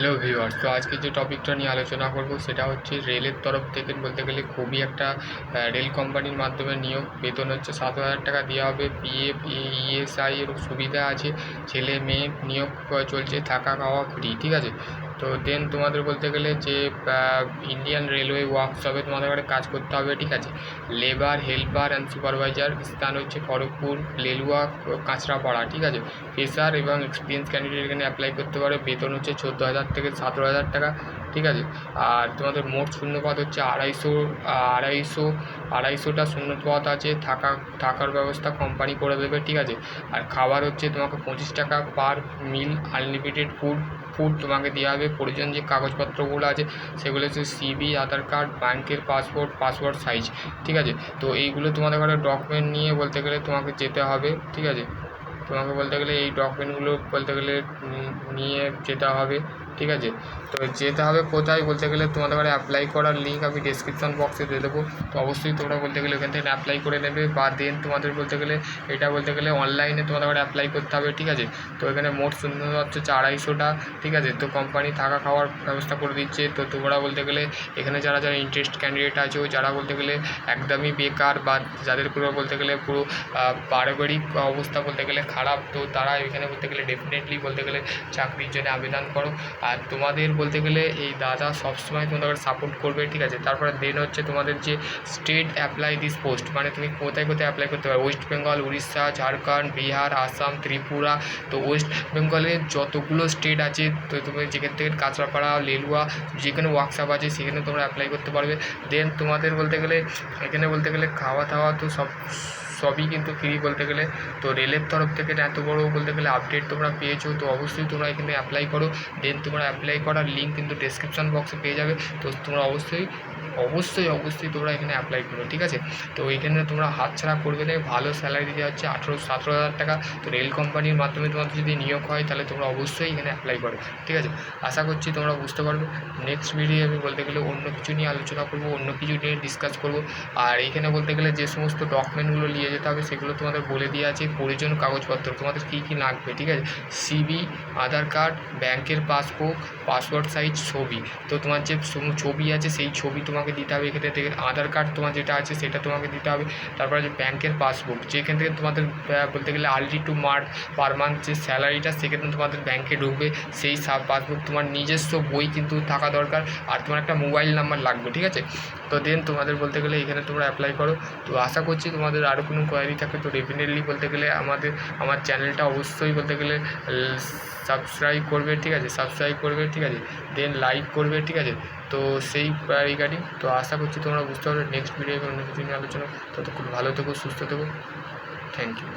Hello viewers, তো আজকে যে টপিকটা নিয়ে আলোচনা করব সেটা হচ্ছে রেলের তরফ থেকে বলতে গেলে খুবই একটা রেল কোম্পানির মাধ্যমে নিয়োগ। বেতন হচ্ছে 7,000 টাকা দেওয়া হবে, পিএফ ইএসআই এর সুবিধা আছে, ছেলে মেয়ে নিয়োগ চলছে, থাকা খাওয়া ফ্রি, ঠিক আছে। তো দেন তোমাদের বলতে গেলে যে ইন্ডিয়ান রেলওয়ে ওয়ার্কশপে তোমাদের ঘরে কাজ করতে হবে, ঠিক আছে। লেবার, হেল্পার অ্যান্ড সুপারভাইজার, স্থান হচ্ছে খড়গপুর, লেলুয়া, কাঁচরাপাড়া, ঠিক আছে। ফ্রেশার এবং এক্সপিরিয়েন্স ক্যান্ডিডেট এখানে অ্যাপ্লাই করতে পারে। বেতন হচ্ছে 14,000 থেকে 17,000 টাকা, ঠিক আছে। আর তোমাদের মোট শূন্যপদ হচ্ছে আড়াইশোটা শূন্যপদ আছে। থাকার ব্যবস্থা কোম্পানি করে দেবে, ঠিক আছে। আর খাবার হচ্ছে তোমাকে 25 টাকা পার মিল, আনলিমিটেড ফুড তোমাকে দেওয়া হবে। প্রয়োজন যে কাগজপত্রগুলো আছে সেগুলো হচ্ছে সিভি, আধার কার্ড, ব্যাংকের পাসপোর্ট সাইজ, ঠিক আছে। তো এইগুলো তোমাদের ঘরে ডকুমেন্ট নিয়ে বলতে গেলে তোমাকে যেতে হবে, ঠিক আছে। তোমাকে বলতে গেলে এই ডকুমেন্টগুলো বলতে গেলে নিয়ে যেতে হবে, ঠিক আছে। তো যেতে হবে কোথায় বলতে গেলে তোমাদের ঘরে অ্যাপ্লাই করার লিঙ্ক আমি ডেসক্রিপশন বক্সে দিয়ে দেবো। তো অবশ্যই তোমরা বলতে গেলে ওখান থেকে অ্যাপ্লাই করে নেবে, বা দেন তোমাদের বলতে গেলে এটা বলতে গেলে অনলাইনে তোমাদের ঘরে অ্যাপ্লাই করতে হবে, ঠিক আছে। তো এখানে মোট শূন্য হচ্ছে 250টা, ঠিক আছে। তো কোম্পানি থাকা খাওয়ার ব্যবস্থা করে দিচ্ছে। তো তোমরা বলতে গেলে এখানে যারা যারা ইন্টারেস্ট ক্যান্ডিডেট আছে, যারা বলতে গেলে একদমই বেকার বা যাদের পুরো বলতে গেলে পুরো পারিবারিক অবস্থা বলতে গেলে খারাপ, তো তারা এখানে বলতে গেলে ডেফিনেটলি বলতে গেলে চাকরির জন্য আবেদন করো। আর তোমাদের বলতে গেলে এই দাদা সবসময় তোমাদের সাপোর্ট করবে, ঠিক আছে। তারপরে দেন হচ্ছে তোমাদের যে স্টেট অ্যাপ্লাই দিস পোস্ট, মানে তুমি কোথায় কোথায় অ্যাপ্লাই করতে পারো। ওয়েস্ট বেঙ্গল, উড়িষ্যা, ঝাড়খণ্ড, বিহার, আসাম, ত্রিপুরা। তো ওয়েস্ট বেঙ্গলের যতগুলো স্টেট আছে, তো তুমি যেখান থেকে কাঁচরাপাড়া, লেলুয়া, যেখানে ওয়ার্কশপ আছে সেখানে তোমরা অ্যাপ্লাই করতে পারবে। দেন তোমাদের বলতে গেলে এখানে বলতে গেলে খাওয়া দাওয়া তো সবই কিন্তু ফ্রি বলতে গেলে। তো রেলের তরফ থেকে এত বড় বলতে গেলে আপডেট তোমরা পেয়েছো, তো অবশ্যই তোমরা এখানে অ্যাপ্লাই করো। দেন তোমরা অ্যাপ্লাই করার লিঙ্ক কিন্তু ডেসক্রিপশন বক্সে পেয়ে যাবে। তো তোমরা অবশ্যই তোমরা এখানে অ্যাপ্লাই করো, ঠিক আছে। তো এখানে তোমরা হাতছাড়া করবে না, ভালো স্যালারি দেওয়া হচ্ছে 17,000 টাকা। তো রেল কোম্পানির মাধ্যমে তোমাদের যদি নিয়োগ হয় তাহলে তোমরা অবশ্যই এখানে অ্যাপ্লাই করো, ঠিক আছে। আশা করছি তোমরা বুঝতে পারবে। নেক্সট ভিডিও আমি বলতে গেলে অন্য কিছু নিয়ে আলোচনা করবো, অন্য কিছু নিয়ে ডিসকাস করবো। আর এইখানে বলতে গেলে যে সমস্ত ডকুমেন্টগুলো নিয়ে যেতে হবে সেগুলো তোমাদের বলে দেওয়া আছে। প্রয়োজনীয় কাগজপত্র তোমাদের কী কী লাগবে, ঠিক আছে। সিভি, আধার কার্ড, ব্যাংকের পাসবুক, পাসপোর্ট সাইজ ছবি। তো তোমার যে ছবি আছে সেই ছবি তোমাকে দিতে হবে এখান থেকে। আধার কার্ড তোমার যেটা আছে সেটা তোমাকে দিতে হবে। তারপরে যে ব্যাংকের পাসবুক, যেখান থেকে তোমাদের বলতে গেলে early two March per month যে স্যালারিটা সেখানে তোমাদের ব্যাংকে ঢুকবে, সেই পাসবুক। তোমার নিজস্ব বই কিন্তু থাকা দরকার, আর তোমার একটা মোবাইল নাম্বার লাগবে, ঠিক আছে। তো দেন তোমাদের বলতে গেলে এখানে তোমরা অ্যাপ্লাই করো। তো আশা করছি তোমাদের আরও কোনো কোয়ারি থাকে তো ডেফিনেটলি বলতে গেলে আমার চ্যানেলটা অবশ্যই বলতে গেলে সাবস্ক্রাইব করবে, ঠিক আছে। ঠিক আছে। দেন লাইক করবে, ঠিক আছে। তো সেই রিগার্ডিং তো আশা করছি তোমরা বুঝতে পারবে। নেক্সট ভিডিও অন্য কিছু নিয়ে আলোচনা। ততক্ষণ ভালো থেকো, সুস্থ থেকো। Thank you.